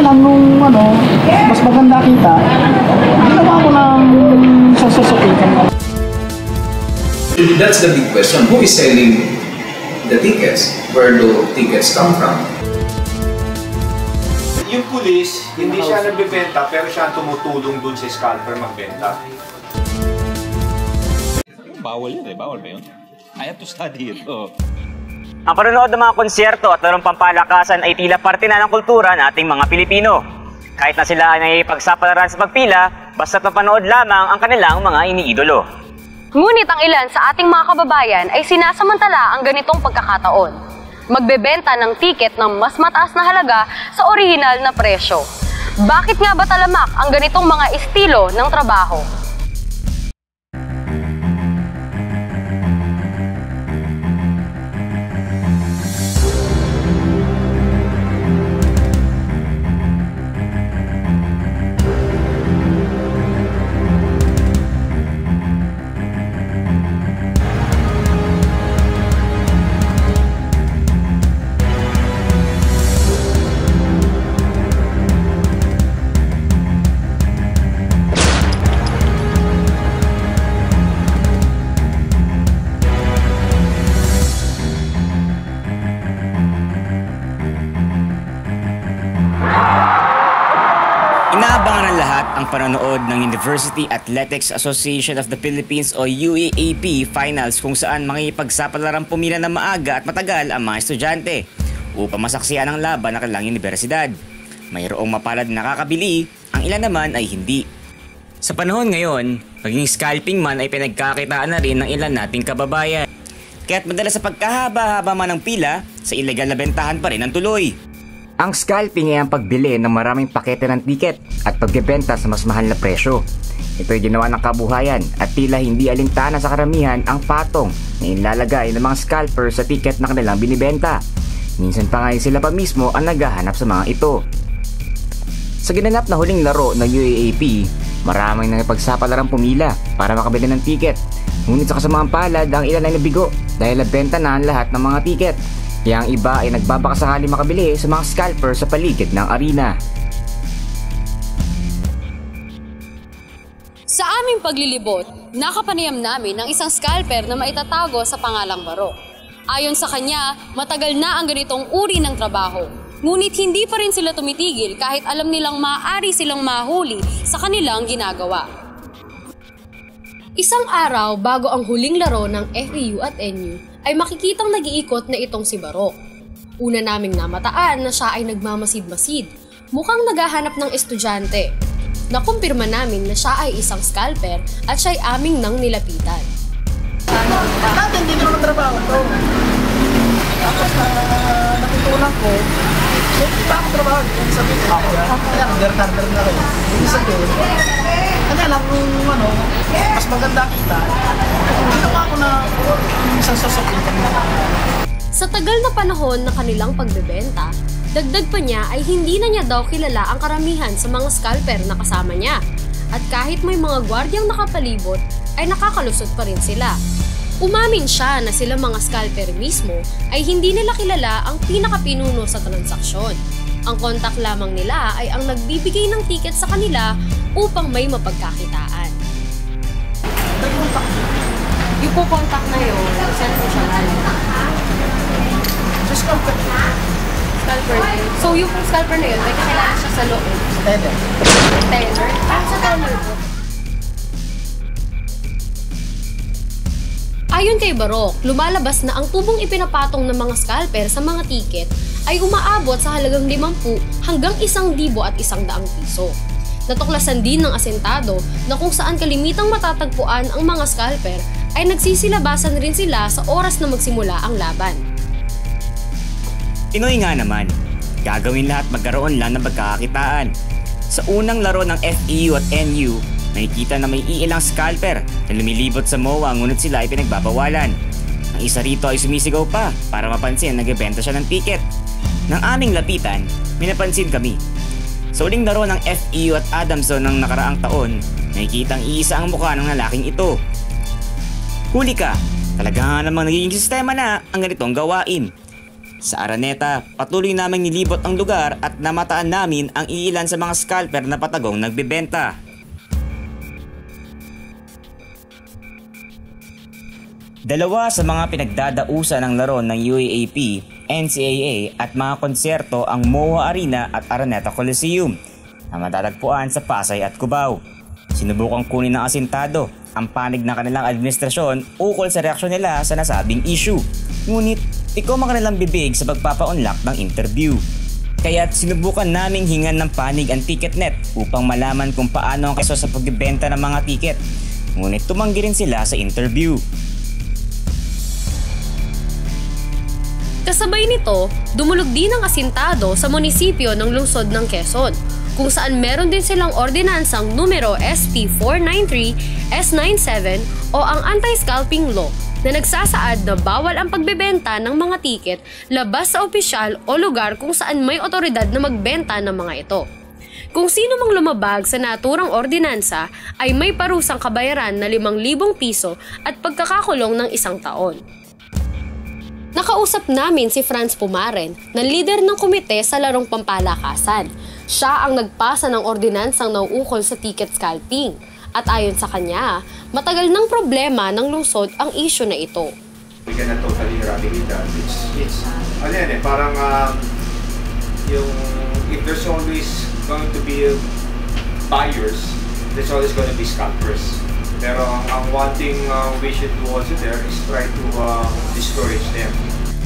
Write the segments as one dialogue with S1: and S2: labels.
S1: lang nung mas maganda kita, ginawa ko ng sasusukitan.
S2: That's the big question. Who is selling the tickets? Where do tickets come from?
S3: Yung pulis, hindi siya nagbebenta pero siya tumutulong dun sa scalper magbenta.
S4: Bawal yun eh. Bawal ba yun? I have to study it. Oh.
S5: Ang panonood ng mga konsyerto at larong pampalakasan ay tila parte na ng kultura ng ating mga Pilipino. Kahit na sila ay pagsapalaran sa pagpila, basta't mapanood lamang ang kanilang mga iniidolo.
S6: Ngunit ang ilan sa ating mga kababayan ay sinasamantala ang ganitong pagkakataon. Magbebenta ng tiket ng mas mataas na halaga sa orihinal na presyo. Bakit nga ba talamak ang ganitong mga estilo ng trabaho?
S7: Inaabangan ng lahat ang panonood ng University Athletics Association of the Philippines o UAAP Finals kung saan makikipagsapalaran pumila na maaga at matagal ang mga estudyante upang masaksiyan ang laban ng kanilang universidad. Mayroong mapalad na nakakabili, ang ilan naman ay hindi. Sa panahon ngayon, maging scalping man ay pinagkakitaan na rin ng ilan nating kababayan. Kaya't madalas sa pagkahaba-haba man ng pila, sa ilegal na bentahan pa rin ang tuloy. Ang scalping ay ang pagbili ng maraming pakete ng tiket at pagbebenta sa mas mahal na presyo. Ito ay ginawa ng kabuhayan at tila hindi alintana sa karamihan ang patong na inlalagay ng mga scalper sa tiket na kanilang binibenta. Minsan pa nga sila pa mismo ang naghahanap sa mga ito. Sa ginanap na huling laro ng UAAP, maraming nakipagsapalaran pumila para makabili ng tiket. Ngunit sa kasamaang palad, ang ilan ay nabigo dahil nabenta na ang lahat ng mga tiket. Kaya ang iba ay nagbabakasakali makabili sa mga scalper sa paligid ng arena.
S6: Sa aming paglilibot, nakapanayam namin ng isang scalper na maitatago sa pangalang Barok. Ayon sa kanya, matagal na ang ganitong uri ng trabaho. Ngunit hindi pa rin sila tumitigil kahit alam nilang maaari silang mahuli sa kanilang ginagawa. Isang araw bago ang huling laro ng FEU at NU, ay makikitang nag-iikot na itong si Barok. Una naming namataan na siya ay nagmamasid-masid, mukhang naghahanap ng estudyante. Nakumpirma namin na siya ay isang scalper at siya ay aming nang nilapitan.
S1: Dati hindi naman trabaho to. Tapos natutunan ko, hindi pa ako trabaho. Ibig sabihin ako, kaya under-carder na rin. Ibig sabihin, kaya lang kung mas maganda kita, ginawa ko na isang sasukitan na.
S6: Sa tagal na panahon ng kanilang pagbebenta, dagdag pa niya ay hindi na niya daw kilala ang karamihan sa mga scalper na kasama niya. At kahit may mga gwardyang nakapalibot, ay nakakalusot pa rin sila. Umamin siya na sila mga scalper mismo ay hindi nila kilala ang pinakapinuno sa transaksyon. Ang kontak lamang nila ay ang nagbibigay ng tiket sa kanila upang may mapagkakitaan. Yung po contact na yun, saan po siya galing?
S1: Sa scalper.
S6: Scalper. So yung scalper na yun, may kakilala siya sa loob?
S1: Sa teller.
S6: Teller? Sa teller po. Ayon kay Barok, lumalabas na ang tubong ipinapatong ng mga scalper sa mga tiket ay umaabot sa halagang 50 hanggang 100 at 100 piso. Natuklasan din ng asentado na kung saan kalimitang matatagpuan ang mga scalper ay nagsisilabasan rin sila sa oras na magsimula ang laban.
S7: Pinoy nga naman, gagawin lahat magkaroon lang ng pagkakakitaan. Sa unang laro ng FEU at NU, nakikita na may iilang scalper na lumilibot sa MOA ngunit sila ay pinagbabawalan. Ang isa rito ay sumisigaw pa para mapansin na nagbebenta siya ng tiket. Nang aming lapitan, may napansin kami. Sa uling laro ng FEU at Adamson ng nakaraang taon, nakikitang iisa ang mukha ng lalaking ito. Huli ka, talaga nga namang nagiging sistema na ang ganitong gawain. Sa Araneta, patuloy naming nilibot ang lugar at namataan namin ang iilan sa mga scalper na patagong nagbebenta. Dalawa sa mga pinagdadausan ng laro ng UAAP, NCAA at mga konserto ang MOA Arena at Araneta Coliseum na matatagpuan sa Pasay at Cubao. Sinubukang kunin ng asintado ang panig ng kanilang administrasyon ukol sa reaksyon nila sa nasabing issue. Ngunit ikaw ang kanilang bibig sa pagpapa-unlock ng interview. Kaya't sinubukan naming hingan ng panig ang Ticketnet upang malaman kung paano ang keso sa pagbibenta ng mga tiket. Ngunit tumanggi rin sila sa interview.
S6: Kasabay nito, dumulog din ang asintado sa munisipyo ng lungsod ng Quezon, kung saan meron din silang ordinansang numero SP 493 S97 o ang anti-scalping law na nagsasaad na bawal ang pagbebenta ng mga tiket labas sa opisyal o lugar kung saan may otoridad na magbenta ng mga ito. Kung sino mang lumabag sa naturang ordinansa ay may parusang kabayaran na 5,000 piso at pagkakakulong ng 1 taon. Nakausap namin si Franz Pumaren na leader ng komite sa larong pampalakasan. Siya ang nagpasa ng ordinansang nauukol sa ticket scalping. At ayon sa kanya, matagal ng problema ng lungsod ang issue na ito.
S3: We cannot totally eradicate that. It's ano yan eh, parang yung if there's always going to be buyers, there's always going to be scalpers. Pero ang one thing we should do also there is try to discourage them.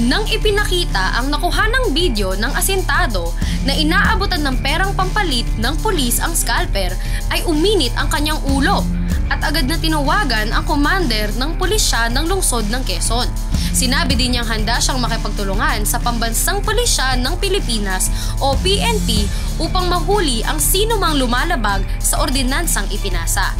S6: Nang ipinakita ang nakuhanang video ng asintado na inaabutan ng perang pampalit ng pulis ang scalper, ay uminit ang kanyang ulo at agad na tinawagan ang commander ng pulisya ng lungsod ng Quezon. Sinabi din niyang handa siyang makipagtulungan sa Pambansang Pulisya ng Pilipinas o PNP upang mahuli ang sino mang lumalabag sa ordinansang ipinasa.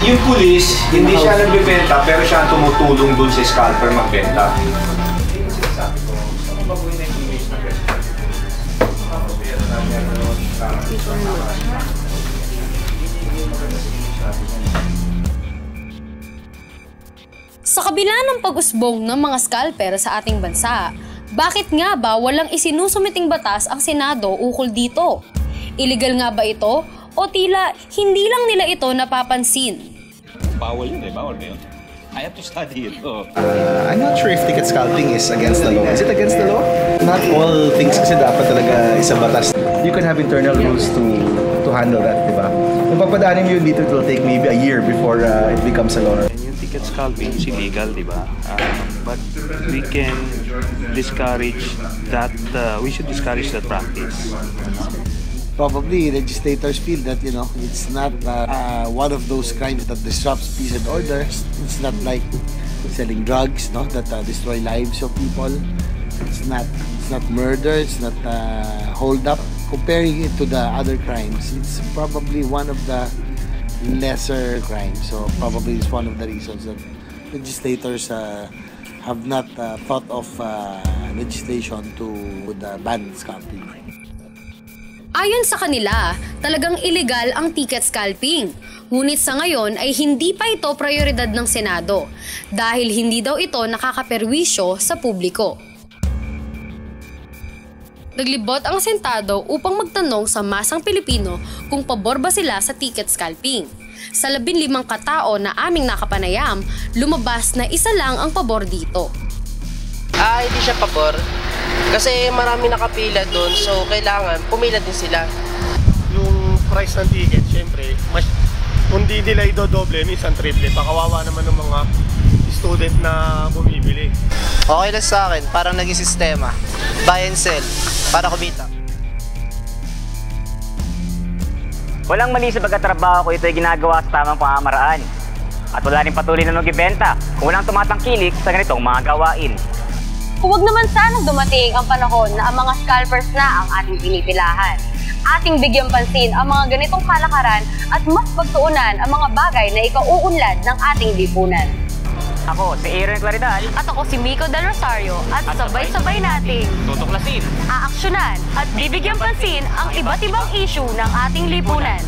S3: Yung pulis, hindi siya nagbebenta pero siya ang tumutulong dun sa scalper magbenta.
S6: Sa kabila ng pag-usbong ng mga scalper sa ating bansa, bakit nga ba walang isinusumiting batas ang Senado ukol dito? Illegal nga ba ito o tila hindi lang nila ito napapansin?
S4: Bawal yun eh. Bawal ba yun? I have to study it. Oh.
S1: I'm not sure if ticket scalping is against the law. Is it against the law? Not all things kasi dapat talaga isa batas. You can have internal rules to handle that, di ba? Kung papadaanin mo yun dito, it will take maybe a year before it becomes a law.
S8: And yung ticket scalping is illegal, di ba? But we can discourage that, we should discourage that practice.
S9: Probably legislators feel that, you know, it's not one of those crimes that disrupts peace and order. It's not like selling drugs, no, that destroy lives of people. It's not murder. It's not hold up. Comparing it to the other crimes, it's probably one of the lesser crimes. So probably it's one of the reasons that legislators have not thought of legislation to ban scalping.
S6: Ayon sa kanila, talagang illegal ang ticket scalping. Ngunit sa ngayon ay hindi pa ito prioridad ng Senado dahil hindi daw ito nakakaperwisyo sa publiko. Naglibot ang Senado upang magtanong sa masang Pilipino kung pabor ba sila sa ticket scalping. Sa 15 katao na aming nakapanayam, lumabas na isa lang ang pabor dito.
S10: Hindi siya pabor. Kasi marami nakapila doon, so kailangan pumila din sila.
S11: Yung price ng ticket, syempre, kung di nila idodoble, minsan triple. Pakawawa naman ng mga student na bumibili.
S10: Okay lang sa akin, parang naging sistema. Buy and sell, para kumita.
S5: Walang mali sa pagkatrabaho ko, ito ay ginagawa sa tamang pamamaraan. At wala rin patuloy na nagbibenta kung walang tumatangkilik sa ganitong mga gawain.
S12: Huwag naman sanang dumating ang panahon na ang mga scalpers na ang ating pinipilahan. Ating bigyang pansin ang mga ganitong kalakaran at mas pagtuunan ang mga bagay na ikauunlad ng ating lipunan.
S5: Ako, si Aaron Claridad.
S12: At ako si Miko Del Rosario at sabay-sabay nating
S5: tutuklasin,
S12: aaksyonan at bibigyang pansin ang iba't ibang issue ng ating lipunan.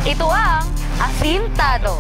S12: Ito ang Asintado.